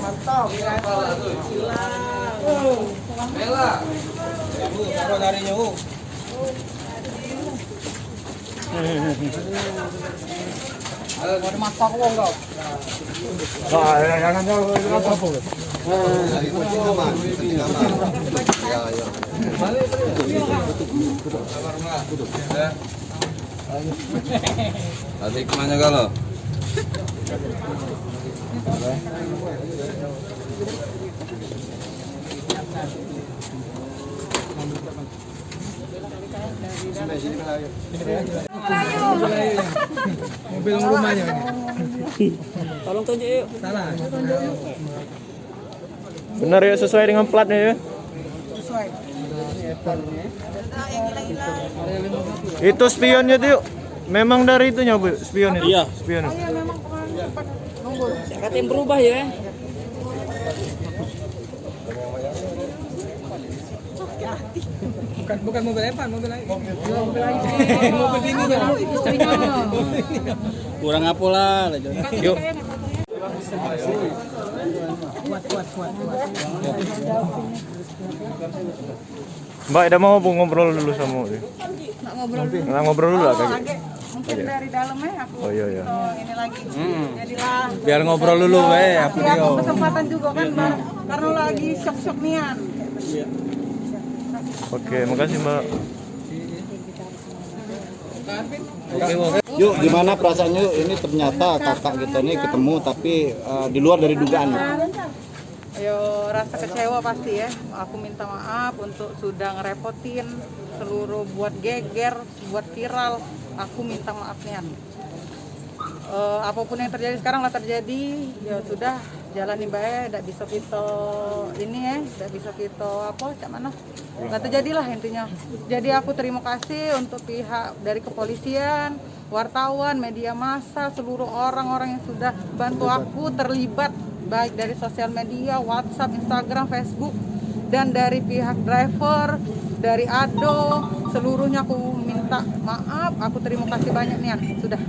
Mantap. Bella. Taruh darinya, ada masak uang kau. Jangan apa pun. Tadi kemana kalau? Mobil rumahnya ini. Tolong tunjuk yuk. Salah. Benar ya, sesuai dengan platnya ya. Sesuai. Itu spionnya tuh yuk. Memang dari itunya Bu, spion itu. Iya. Spion. Katanya berubah ya. Bukan mobil Evan, mobil lain. Mobil ini Kurang apa lah. Yuk. Kuat. Mbak, ada mau ngobrol dulu sama dia? Nggak ngobrol dulu lah kayaknya. Mungkin dari dalamnya aku Iya. ini lagi jadilah biar ngobrol dulu aku kesempatan juga kan karena lagi shock nian. Oke, makasih Mbak. Yuk, gimana perasaannya yuk? Ini ternyata kakak kita ini ketemu tapi di luar dari dugaan. Ayo, rasa kecewa pasti ya. Aku minta maaf untuk sudah ngerepotin seluruh, buat geger, buat viral. Aku minta maaf nian. Apapun yang terjadi sekarang lah terjadi, ya sudah jalani baik, tidak bisa kita ini ya, tidak bisa kita apa, cak mana, nggak terjadilah intinya. Jadi aku terima kasih untuk pihak dari kepolisian, wartawan, media massa, seluruh orang-orang yang sudah bantu aku terlibat, baik dari sosial media, WhatsApp, Instagram, Facebook, dan dari pihak driver, dari ADO, seluruhnya aku minta maaf, aku terima kasih banyak nih, sudah.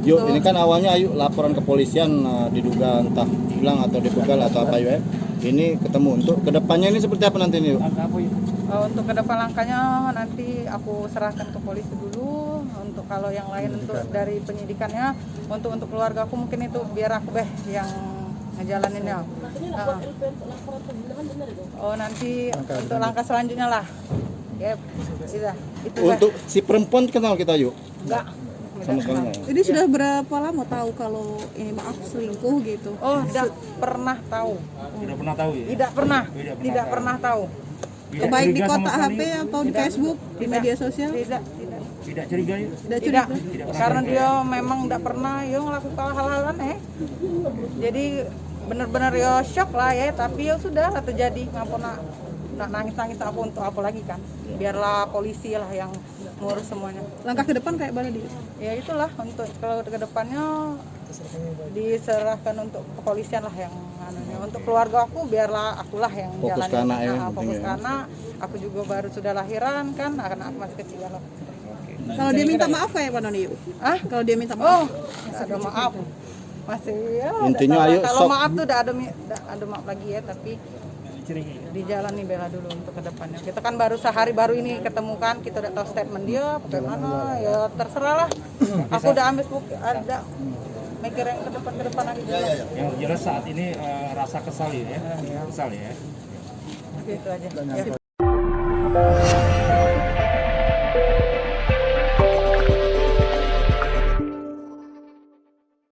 Yuk, ini kan awalnya ayo laporan kepolisian diduga entah hilang atau dibegal atau apa ya. Ini ketemu. Untuk kedepannya ini seperti apa nanti nih? Untuk ke depan langkahnya nanti aku serahkan ke polisi dulu. Untuk kalau yang lain untuk dari penyidikannya, untuk keluarga aku mungkin itu biar aku yang ngejalaninnya. Oh nanti untuk langkah selanjutnya lah. Ya, itu Untuk si perempuan kenal kita yuk? Enggak. Sama sekali enggak. Ini sudah berapa lama tahu kalau ini maaf selingkuh gitu? Oh, tidak pernah tahu. Tidak pernah tahu ya? Tidak pernah tahu. Baik di kotak HP atau di Facebook, di media sosial? Tidak curiga ya? Tidak. Karena dia memang tidak pernah ya ngelakukan hal-hal aneh. Jadi benar-benar ya shock lah ya, tapi ya sudah terjadi ngapa nak nangis apa untuk apa lagi kan? Biarlah polisi lah yang ngurus semuanya. Langkah ke depan kayak mana dia? Ya itulah untuk kalau ke depannya diserahkan untuk kepolisian lah yang anunya. Untuk keluarga aku biarlah akulah yang Fokus ke anak ya, fokus ke anak. Aku juga baru sudah lahiran kan, anak masih kecil loh. Kalau dia minta maaf kayak mana nih? Kalau dia minta maaf? Nggak ada maaf. Masih ya. Intinya ayo kalau sok. maaf tuh udah ada maaf lagi ya, tapi dijalani bela dulu untuk kedepannya. Kita kan baru sehari baru ini ketemu kan, kita udah tahu statement dia bagaimana ya terserah lah. Aku udah ambil ada mikir yang ke depan lagi. Yang jelas saat ini rasa kesal ya. Kesal ya. Gitu aja.